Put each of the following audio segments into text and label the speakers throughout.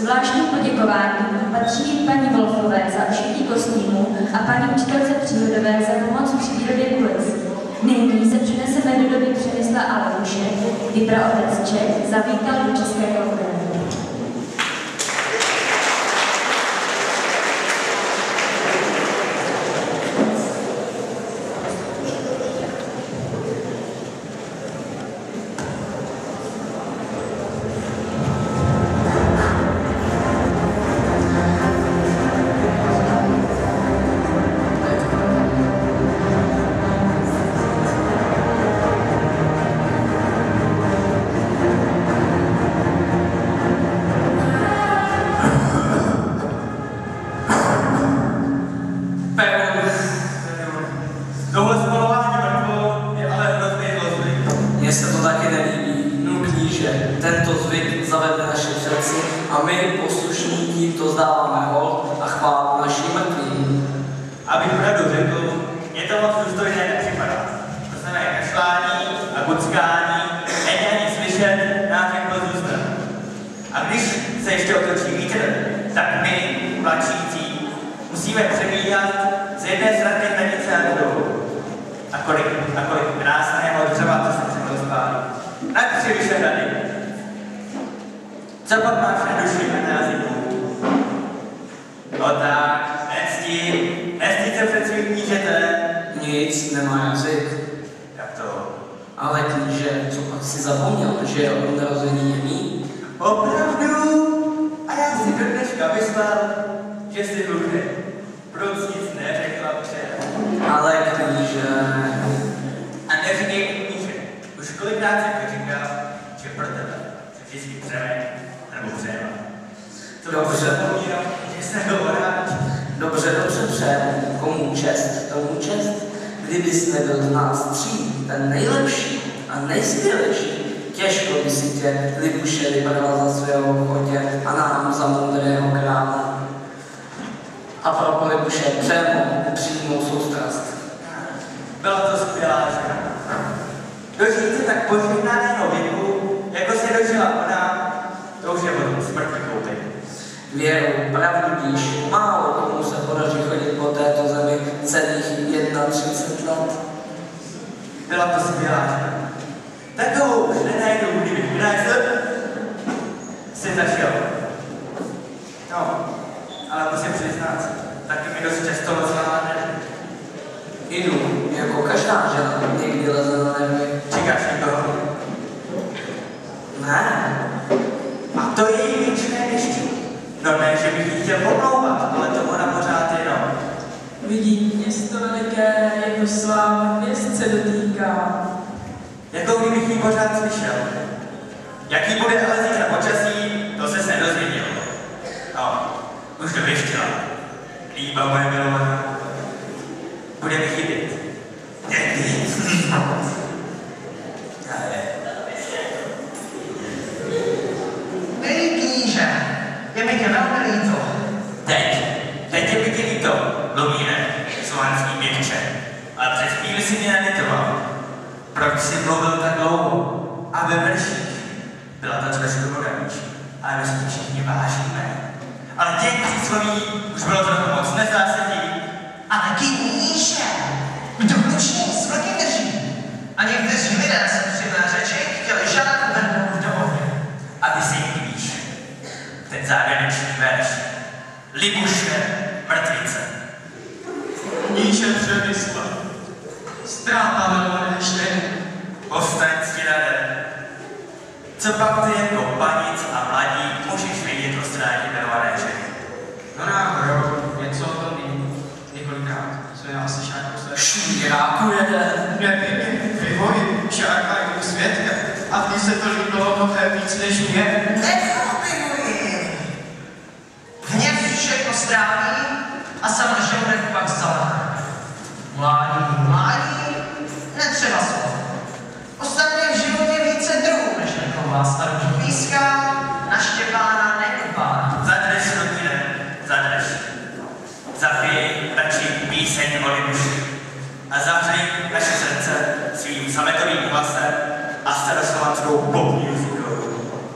Speaker 1: Zvláštní poděkování patří paní Wolfové za ušití kostýmu a paní učitelce Příhodové za pomoc při výrobě kulis. Nyní se přeneseme do doby Přemysla a Levuše, kdy praotec Čech zavítal do Českého kraje.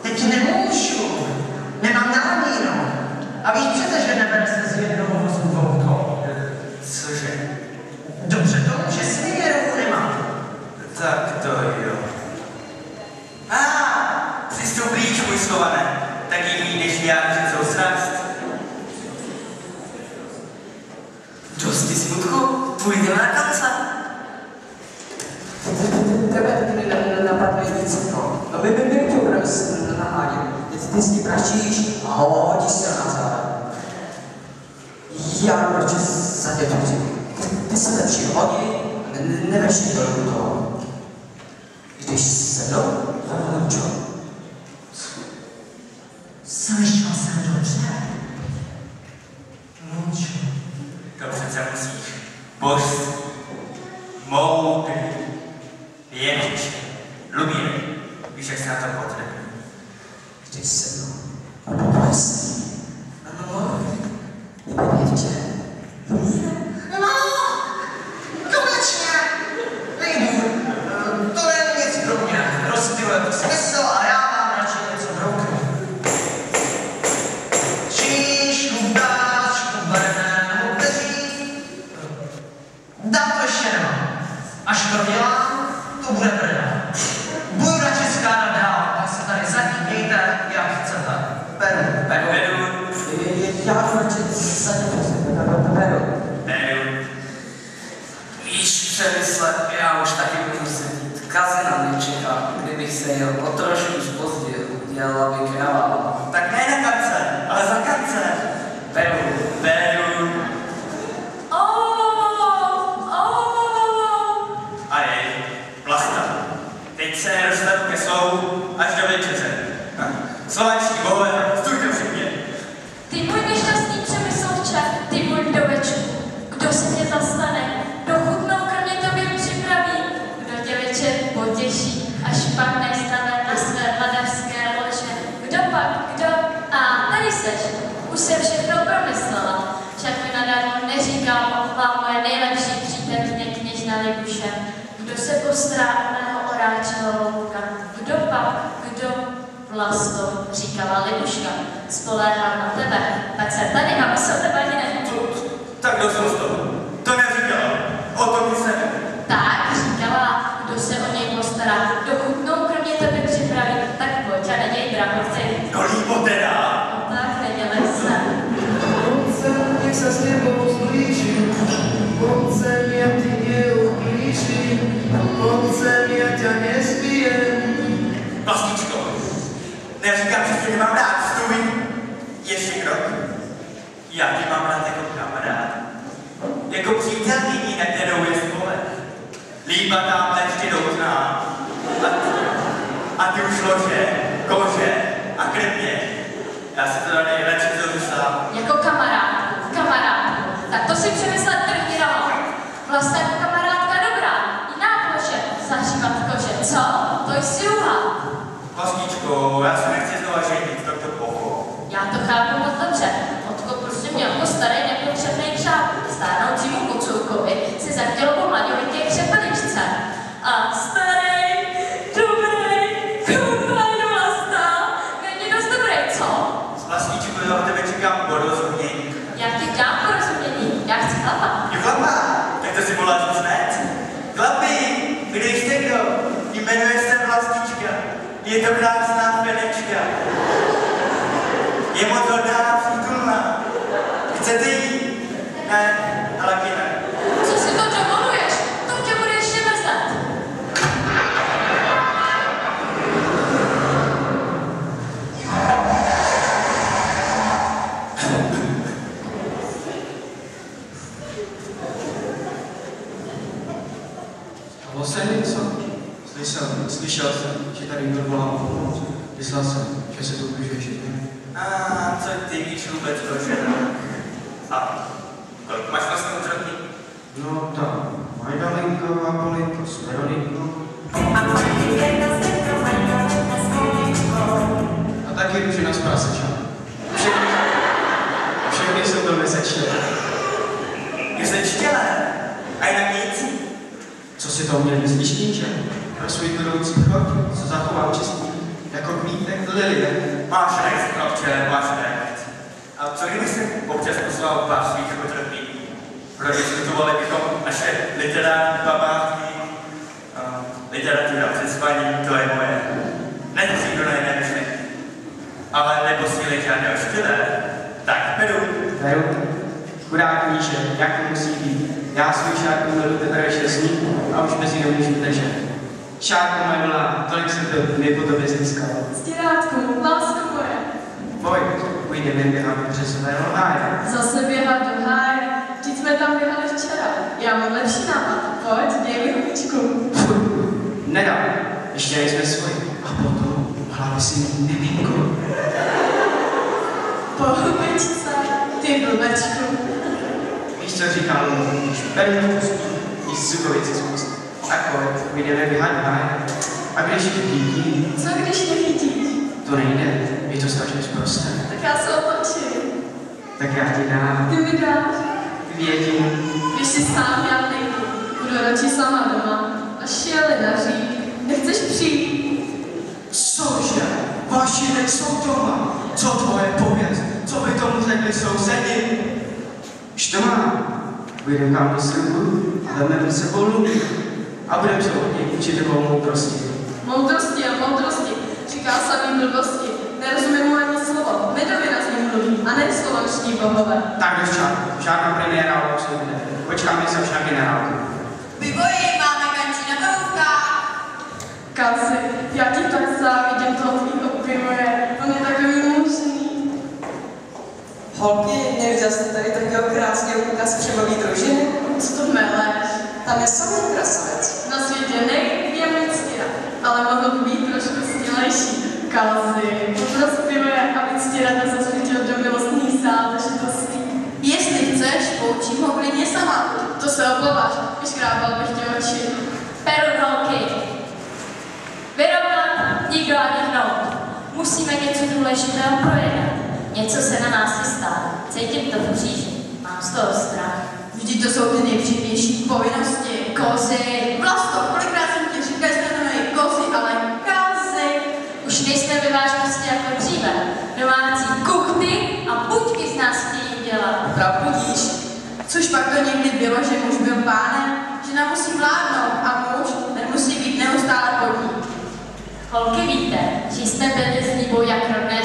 Speaker 2: Teď nemůžu, nemám námíru. A víš přece, že nebere se z jednoho vozu dvouko.
Speaker 3: Cože?
Speaker 2: Dobře, to že svině rohu nemá.
Speaker 3: Tak to jo. Přistup blíž, můj slované. Tak jim jdeš vyjádřit soustrast. Dosti smutku, půjdeme na kanca.
Speaker 4: Tebe taky napadne nic, no. No by tě obraz naháděl. Ty s tím praštíš a hodíš se na záda. Já proč za tě to ty se lepší hodí, nevešli do toho. Když se mnou, Lučo. Slyšel jsem dobře. Lučo.
Speaker 3: To přece musíš. Božství, moudrý, vědč, Lumír. Víš, jak se na to potřebuje.
Speaker 4: Když se mnou, božství. Vědče.
Speaker 2: No, konečně. Nejdu. To není nic pro mě. Rozptyluje to smysl a já mám radši něco brouknu. Číš, chludáš, chluberné, moudří. Dám to ještě nemám. Až to dělám, to bude brda. Budu radši skládat dál, tak se tady zatím mějte, jak chcete. Beru.
Speaker 4: Já radši za tě
Speaker 3: Beru.
Speaker 5: Víš, Přemysle, já už taky budu sedět. Kazina mě čeká, kdybych se jel o trošku zpozdil, dělala by kráva.
Speaker 3: Tak ne na kance, ale za kance. Beru. A jej, Vlasta. Teď se dostanu ke slovu až do večeře. Slovanští bohové, stůjte při mě.
Speaker 1: Ty můj nešťastný Přemyslovče, ty můj vdovečku, kdo se mě zastane, kdo chutnou kromě tobě připraví, kdo tě večer potěší, až pak nestane na své vladařské lože. Kdo pak, kdo? A tady seš, už jsem všechno promyslela, však mi nadarmo neříkám, má moje nejlepší přítelkyně kněžna Libuše, kdo se postará o mého oráčního louka, kdo pak, kdo? Vlasto, říkala Libuška, spoléhám na tebe, tak se tady na mysl tebe ani nehnutí.
Speaker 3: Tak kdo jsem z toho? To neříkala. O tom nic nevím.
Speaker 1: Tak říkala, kdo se o něj postará, kdo chutnou kromě tebe připraví, tak pojď a neděj drahoci.
Speaker 3: No líbo teda.
Speaker 1: No tak nedělej se.
Speaker 6: Nech sa s tebou zblížim, poď ja ti neublížim, poď ja ťa nezbijem.
Speaker 3: Vlastičko, neříkám, že tě nemám rád, stůj. Ještě krok. Já tě mám rád jako kamarád. Jako přítelkyni, na kterou je spolek. Líba tamhle vždy douzná. A ty už lože, kože a krmě. Já se teda nejradši zorůstám.
Speaker 1: Jako kamarádku, tak to si přemyslet první rano. Vlastně jako kamarádka dobrá, jiná kože, zahřívat kože, co? To jsi uha.
Speaker 3: Vlastičko, já se nechci znova ženit, tak to pochop.
Speaker 1: Já to chápu moc dobře. Otko prostě měl jako starý nepotřebný křáp. Stárnoucímu kocoukovi si zachtělo po mladěvinké křepeličce. A starý, dobrý, koupajdu Vlasta, není dost dobrý, co?
Speaker 3: Vlastičko, já od tebe čekám porozumění.
Speaker 1: Já ti dám porozumění, já chci chlapa.
Speaker 3: Jo, chlapa, tak to si mohla říct hned. Chlapi, když jste kdo, jmenuje se Vlastička. Je to krásná Fenečka. Je moc hodná přítulná. Chcete jí? Ne, ale taky ne.
Speaker 1: Co si to dovoluješ? To tě bude ještě mrzet.
Speaker 4: Stalo se něco? Slyšel jsem, že tady byl volám o pomoc. Myslel jsem, že se tu ubližuješ jednou.
Speaker 3: Co ty víš vůbec o ženách? A kolik máš vlastně otroky?
Speaker 4: No tam, Majdalenka, Vápolinka s Veroninkou. A taky Růžina z Praseča. Všechny jsou velmi sečtělé.
Speaker 3: Je sečtělé. A jinak nic?
Speaker 4: Co si to měl myslíš, kníže? Pro svůj budoucí chod, co zachoval čistý, jako kvítek lilie.
Speaker 3: Máš recht, chlapče, máš recht. A co kdyby svá opásí jako trpí. Prodiskutovali bychom naše literární památky, literatura před spaní, to je moje. Netří do jiné myšlenky. Ale neposílej žádného štyle, tak beru.
Speaker 7: Beru. Chudák Míše, jak to musí být? Já svůj šárku hledu teprve 6 dní a už mezi nemůžu držet. Šárko moje milá, tolik jsem to mě po tobě získal.
Speaker 1: Stěrátku, lásko moje.
Speaker 7: Pojď, půjdeme běhat do březového háje.
Speaker 1: Zase běhat do háje? Vždyť jsme tam běhali včera. Já mám lepší nápad. Pojď, dej mi ručičku.
Speaker 7: Nedám, ještě nejsme svoji. A potom hlavně si mít miminko.
Speaker 1: Pohubičce, ty blbečku.
Speaker 7: Víš, co říkám, když beru pustu, nic zukovici z úst. Tak pojď, půjdeme běhat do háje. A když vidí,
Speaker 1: Co když nevidíš?
Speaker 7: to nejde, je to strašně zprosté.
Speaker 1: Tak já se otočím.
Speaker 7: Tak já ti dám
Speaker 1: Ty mi dáš.
Speaker 7: 2 dny.
Speaker 1: Když si sám já nejdu, budu radši sama doma. Až jeli na řík. Nechceš přijít?
Speaker 7: Cože? Vaši nejsou doma. Co tvoje pověst? Co by tomu řekli sousedi? Už to mám. Půjdeme tam do srbu, vezmeme s sebou luky a budeme se od něj učit takovou moudrosti.
Speaker 1: Moudrosti a moudrosti. Říká samý blbosti. Nerozumím mu ani slovo. Medovina z ním mluví a ne slovanští bohové.
Speaker 7: Tak dost čáru. Žádná premiéra už nebude. Počkáme se až na generálku.
Speaker 8: Vyboji, máme kančí na porovka.
Speaker 1: Kasi, já ti tak závidím toho tvýho pivoje. On je takový mužný.
Speaker 4: Holky, neviděl jste tady takového krásného kluka z křemový družiny?
Speaker 1: Co to meleš?
Speaker 4: Tam je samý krasavec.
Speaker 1: Na světě nejde nic stěra, ale mohl by být trošku stělejší. Kalzy, poprospěje, aby stěra nezasvětil do milostných záležitostí.
Speaker 8: Jestli chceš, poučím ho klidně sama.
Speaker 1: To se obáváš, vyškrábal bych tě oči.
Speaker 9: Peru holky. Vyrovnat, nikdo ani hnout. Musíme něco důležitého projednat. Něco se na nás chystá. Cítím to v bříži. Mám z toho strach.
Speaker 8: Vždyť to jsou ty nejpříjemnější povinnosti.
Speaker 9: Kozy.
Speaker 8: Vlasto, kolikrát jsem ti říkal, že to nemají kozy, ale kazy.
Speaker 9: Už nejsme ve vážnosti jako dříve. Domácí kuchty a buďky z nás chtějí dělat.
Speaker 8: Pravdíš. Což pak to někdy bylo, že muž byl pánem, žena musí vládnout a muž ten musí být neustále pod ní.
Speaker 9: Holky, víte, že jste byli s Líbou jak rodné